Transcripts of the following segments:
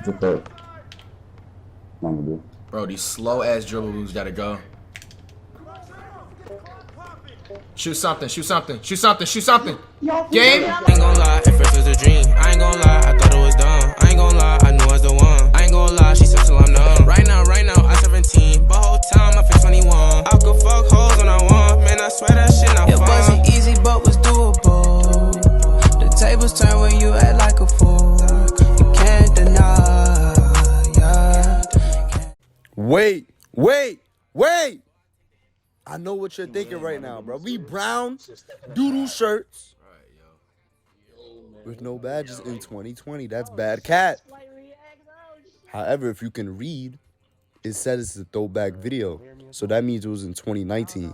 The third. Bro, these slow ass dribble moves gotta go. Shoot something, shoot something, shoot something, shoot something. Game. I ain't gon' lie, at first it was a dream. I ain't gon' lie, I thought it was dumb. I ain't gon' lie, I knew I was the one. I ain't gon' lie, she said till I'm numb. Right now, I'm 17, but whole time I feel 21. I could fuck hoes when I want, man, I swear that shit not fun. It wasn't easy, but was doable. The tables turn when you act like a fool. You can't deny, yeah. Wait. I know what you're thinking right now, bro. We brown doodle shirts with no badges in 2020. That's bad cat. However, if you can read, it says it's a throwback video. So that means it was in 2019.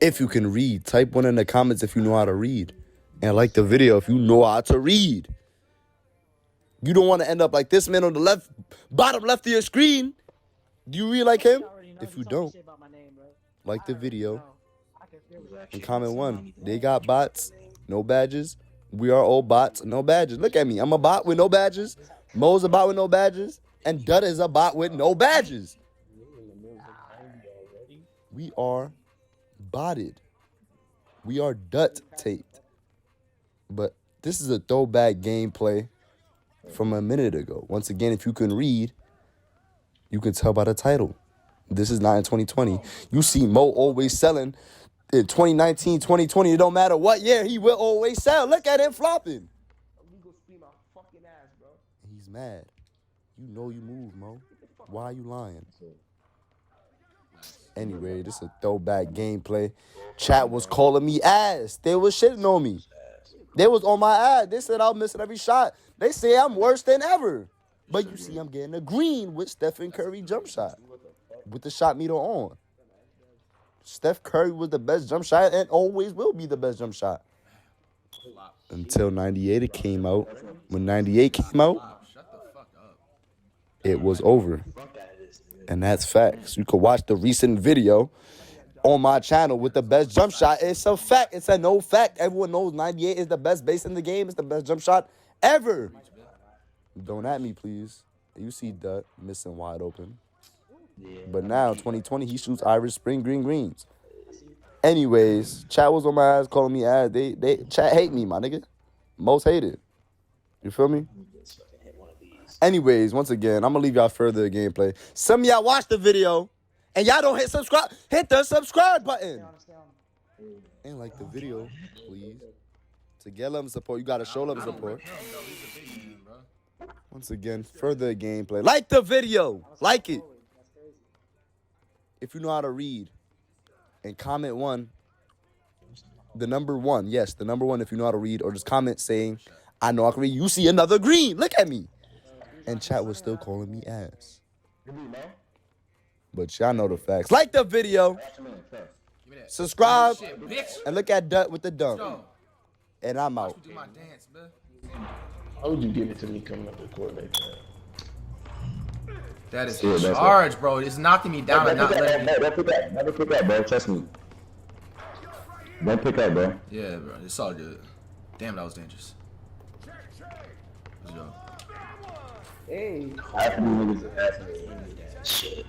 If you can read, type one in the comments if you know how to read. And like the video if you know how to read. You don't want to end up like this man on the left, bottom left of your screen. Do you read like him? If you don't, like the video and comment one. They got bots, no badges. We are all bots, no badges. Look at me. I'm a bot with no badges. Mo's a bot with no badges. And Dutta is a bot with no badges. We are botted. We are Dut taped. But this is a throwback gameplay from a minute ago. Once again, if you can read, you can tell by the title. This is not in 2020. You see Mo always selling in 2019, 2020. It don't matter what year, he will always sell. Look at him flopping. He's mad. You know you move, Mo. Why are you lying? Anyway, this is a throwback gameplay. Chat was calling me ass. They was shitting on me. They was on my ass. They said I was missing every shot. They say I'm worse than ever. But you see I'm getting a green with Stephen Curry jump shot. With the shot meter on. Steph Curry was the best jump shot and always will be the best jump shot. Until 98 it came out. When 98 came out, it was over. And that's facts. You could watch the recent video on my channel with the best jump shot. It's a fact. It's a no fact. Everyone knows 98 is the best base in the game. It's the best jump shot ever. Don't at me, please. You see Dut missing wide open. But now, 2020, he shoots Irish Spring greens. Anyways, chat was on my ass calling me ass. They chat hate me, my nigga. Most hated. You feel me? Anyways, once again, I'm going to leave y'all further the gameplay. Some of y'all watch the video, and y'all don't hit subscribe. Hit the subscribe button. And like the video, please. To get love and support, you got to show love and support. Once again, further gameplay. Like the video. Like it. If you know how to read. And comment one. The number one. Yes, the number one if you know how to read. Or just comment saying, I know I can read. You see another green. Look at me. And chat was still calling me ass. But y'all know the facts. Like the video. Subscribe. And look at Dut with the dunk. And I'm out. How would you give it to me coming up the court like that? That is a charge, bro. It's knocking me down and not letting me. Don't pick up. Never pick up, bro. Trust me. Don't pick up, bro. Yeah, bro. It's all good. Damn, that was dangerous. Let's go. Hey. Half of these niggas are asking shit.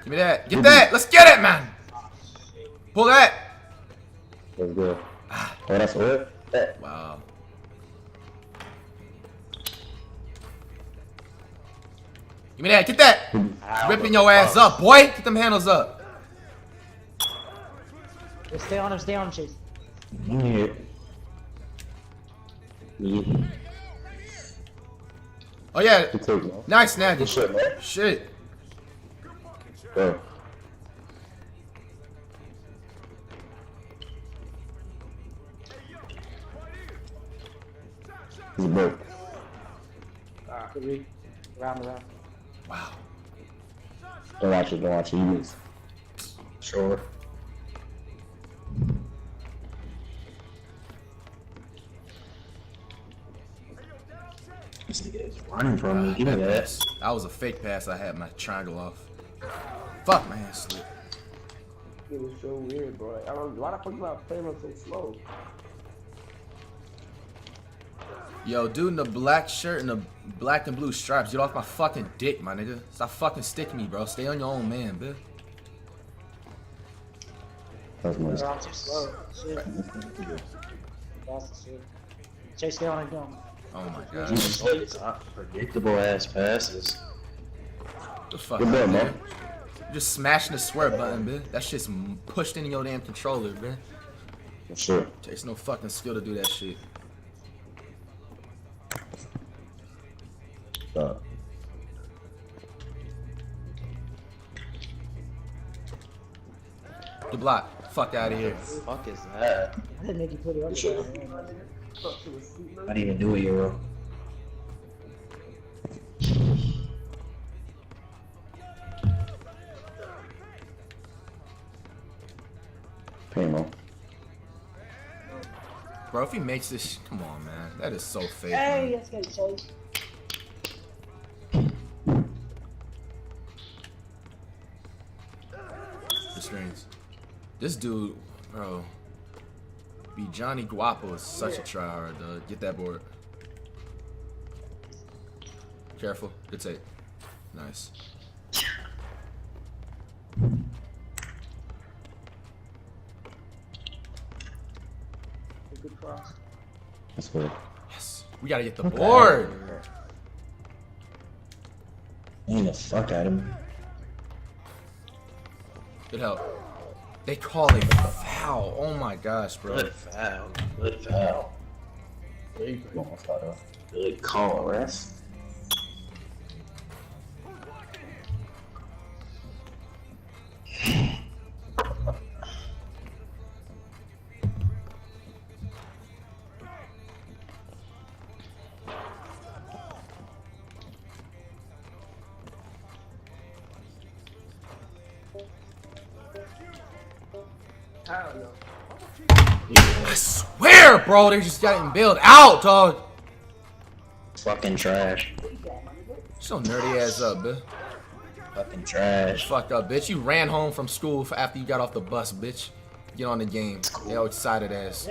Give me that. Get that. Let's get it, man. Pull that. Let's go. Oh, that's it? Yeah. Wow. Give me that. Get that. Ripping your ass up, boy. Get them handles up. Stay on him, Chase. Yeah. Oh, yeah. Nice, Snaggy. Shit, man. Shit. Go. He's broke. Round. Wow. Don't watch it. You miss. Sure. This nigga is running from me. Give me that. That was a fake pass. I had my triangle off. Fuck, man. Slip. It was so weird, bro. I don't know why the fuck you not playing so slow. Yo, dude in the black shirt and the black and blue stripes, get off my fucking dick, my nigga. Stop fucking sticking me, bro. Stay on your own man, bitch. That's nice. I'm too slow. Shit. That's the shit. Chase, stay on it, go. Oh my god. Predictable ass passes. The fuck Good out ball, of man. here. You just smashing the swear button, bitch. That shit's pushed into your damn controller, bitch. For sure. Takes no fucking skill to do that shit. The block. Fuck out of here. What the fuck is that? I didn't make you put it up there. I didn't even do it, Euro. Paymo. Bro, if he makes this, come on, man. That is so fake. Hey, Man. let's go, Chase. The strings. This dude, bro. Be Johnny Guapo is such a tryhard, dog. Get that board. Careful. Good take. Nice. Good cross. That's good. Yes. We gotta get the board. Ain't the fuck out of me. Good help. They call a foul. Oh my gosh, bro. Good foul. Good foul. Good call, ref. I swear, bro, they just got him bailed out, dog. Fucking trash. So nerdy ass up, bitch. Fucking trash. Fucked up, bitch. You ran home from school after you got off the bus, bitch. Get on the game. They all excited ass.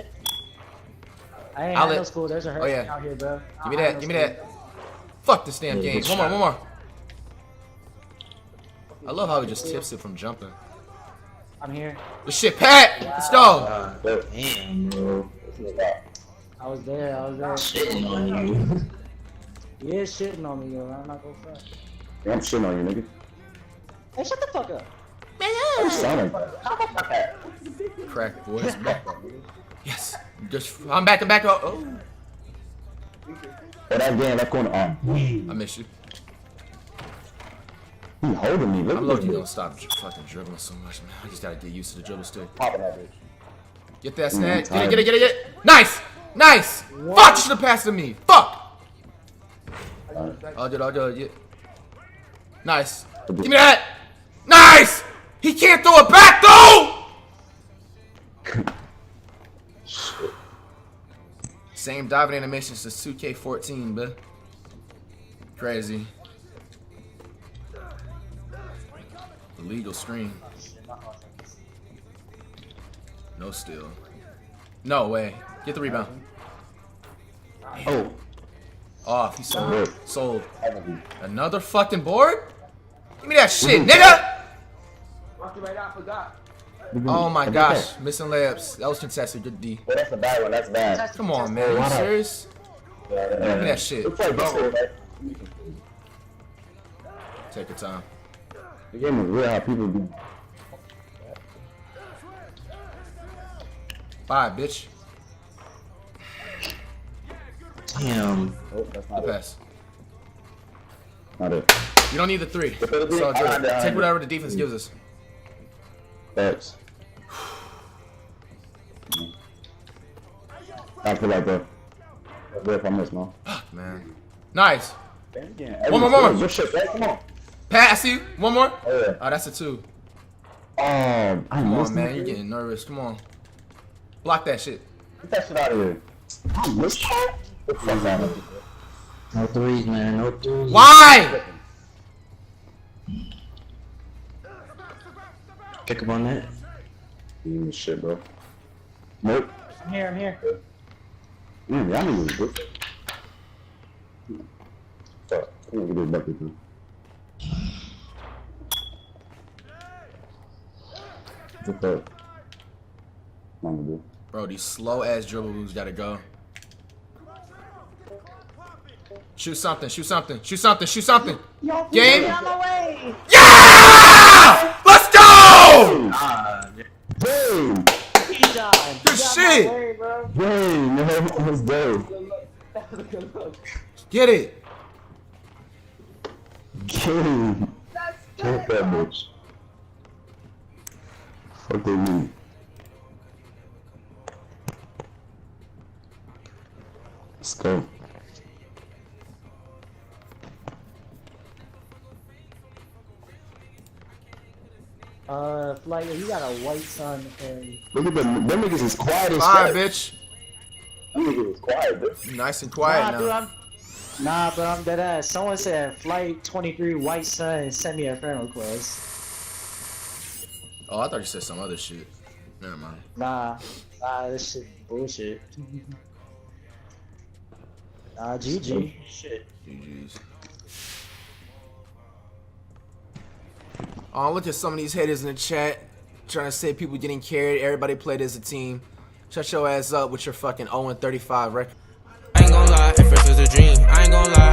I ain't I'll had no let- school. There's a Oh, hurricane yeah. out here, bro. Give me that. Give me that. Fuck this damn game. good One more. shot. One more. I love how he just tips it from jumping. I'm here. Good shit, Pat. Let's go. Damn, bro. I was there. I was there. Shitting on you. He is shitting on me, yo. I'm not gonna front. Yeah, I'm shitting on you, nigga. Hey, shut the fuck up. You sound like that. Crack boys. Yes. Just. I'm back to back up. Oh. Oh, that game, that corner arm. I miss you. He holding me. Look I'm at lucky this. gonna stop fucking dribbling so much, man. I just gotta get used to the dribble still. Popping that bitch. Get that snag. tired. Get it. Nice. Nice. Fuck, you should have passed to me. Fuck. I'll do it. Yeah. Nice. Give me that. Nice. He can't throw it back though. Same diving animation since 2K14, bruh. Crazy. Illegal screen. No steal. No way. Get the rebound. Oh. Off. He sold. Good. Sold. Another fucking board? Give me that shit, nigga! Oh my gosh. Missing layups. That was contested. Good D. Well, that's a bad one. That's bad. Come on, man. You serious? Give Give me that shit. It's like bubble, right? Take your time. The game is real how people be. Bye, bitch. Damn. Oh, that's The not it. pass. Not it. You don't need the three. It's all good. Take whatever the defense gives us. Thanks. I feel like that. That's good if I miss, man. Fuck, man. Nice. One more. Good shit, man. Come on. Pass you. One more. Oh, yeah. Oh, that's a two. I Come missed on, man. it. You're getting nervous. Come on. Block that shit. Get that shit out of here. I missed that? What the fuck happened? No threes, man. No threes. Why? Pick up on that. Shit, bro. Nope. I'm here. Y'all niggas good. Fuck. I'm gonna get this bucket too. What's up? I'm gonna do. Bro, these slow ass dribble moves gotta go. Shoot something, shoot something, shoot something, shoot something. Yo, Game. get out of the way. Yeah! Let's go! Dang! He died. Good shit. Dang, man. Let's go. Get it. Dang. Fuck that bitch. Fuck they mean. Let's go. Flight, you got a white sun and Look at them. Them niggas is quiet as Alright, fuck. bitch. Them niggas is quiet, bitch. You nice and quiet nah, dude, now. I'm dead ass. Someone said Flight 23 white sun and sent me a friend request. Oh, I thought you said some other shit. Never mind. Nah, this shit bullshit. GG. Shit. GG's. Oh, look at some of these haters in the chat trying to say people getting carried. Everybody played as a team. Shut your ass up with your fucking 0-35 record. I ain't gon' lie, at first it was a dream. I ain't gon' lie.